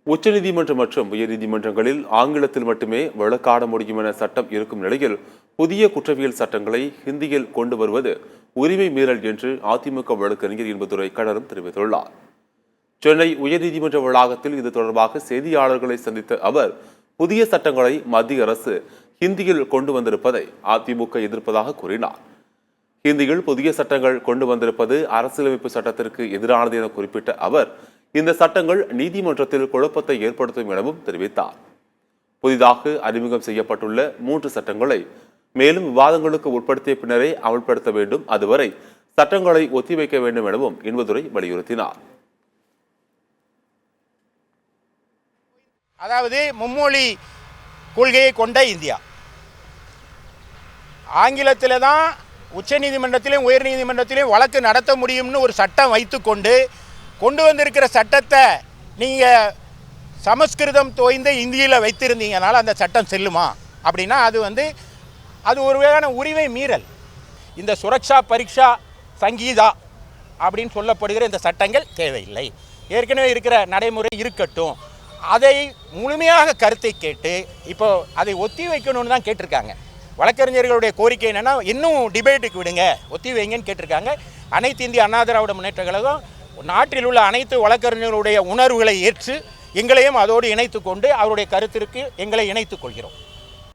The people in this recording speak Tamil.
உச்சநீதிமன்றம் மற்றும் உயர்நீதிமன்றங்களில் ஆங்கிலத்தில் மட்டுமே வழக்காட முடியும் என சட்டம் இருக்கும் நிலையில் புதிய குற்றவியல் சட்டங்களை ஹிந்தியில் கொண்டு வருவது உரிமை மீறல் என்று அதிமுக வழக்கறிஞர் இன்பதுரை கழகம் தெரிவித்துள்ளார். சென்னை உயர்நீதிமன்ற வளாகத்தில் இது தொடர்பாக செய்தியாளர்களை சந்தித்த அவர், புதிய சட்டங்களை மத்திய அரசு ஹிந்தியில் கொண்டு வந்திருப்பதை அதிமுக எதிர்ப்பதாக கூறினார். ஹிந்தியில் புதிய சட்டங்கள் கொண்டு வந்திருப்பது அரசியலமைப்பு சட்டத்திற்கு எதிரானது என குறிப்பிட்ட அவர், இந்த சட்டங்கள் நீதிமன்றத்தில் குழப்பத்தை ஏற்படுத்தும் எனவும் தெரிவித்தார். புதிதாக அறிமுகம் செய்யப்பட்டுள்ள 3 சட்டங்களை மேலும் விவாதங்களுக்கு உட்படுத்திய பின்னரே அமல்படுத்த வேண்டும், அதுவரை சட்டங்களை ஒத்திவைக்க வேண்டும் எனவும் இன்பதுரை வலியுறுத்தினார். அதாவது மும்மொழி கொள்கையை கொண்ட இந்தியா, ஆங்கிலத்தில் தான் உச்சநீதிமன்றத்திலும் உயர்நீதிமன்றத்திலும் வழக்கு நடத்த முடியும்னு ஒரு சட்டம் வைத்துக்கொண்டு கொண்டு வந்திருக்கிற சட்டத்தை நீங்கள் சமஸ்கிருதம் தோய்ந்த இந்தியில் வைத்திருந்தீங்கனால அந்த சட்டம் செல்லுமா அப்படின்னா அது ஒரு வகையான உரிமை மீறல். இந்த சுரக்ஷா பரீட்சா சங்கீதா அப்படின்னு சொல்லப்படுகிற இந்த சட்டங்கள் தேவையில்லை, ஏற்கனவே இருக்கிற நடைமுறை இருக்கட்டும். அதை முழுமையாக கருத்தை கேட்டு இப்போ அதை ஒத்தி வைக்கணும்னு தான் கேட்டிருக்காங்க. வழக்கறிஞர்களுடைய கோரிக்கை என்னென்னா, இன்னும் டிபேட்டுக்கு விடுங்க, ஒத்தி வைங்கன்னு கேட்டிருக்காங்க. அனைத்து இந்திய அண்ணா திராவிட முன்னேற்ற கழகம் நாட்டில் உள்ள அனைத்து வழக்கறிஞர்களுடைய உணர்வுகளை ஏற்று எங்களையும் அதோடு இணைத்து கொண்டு அவருடைய கருத்திற்கு எங்களை இணைத்துக் கொள்கிறோம்.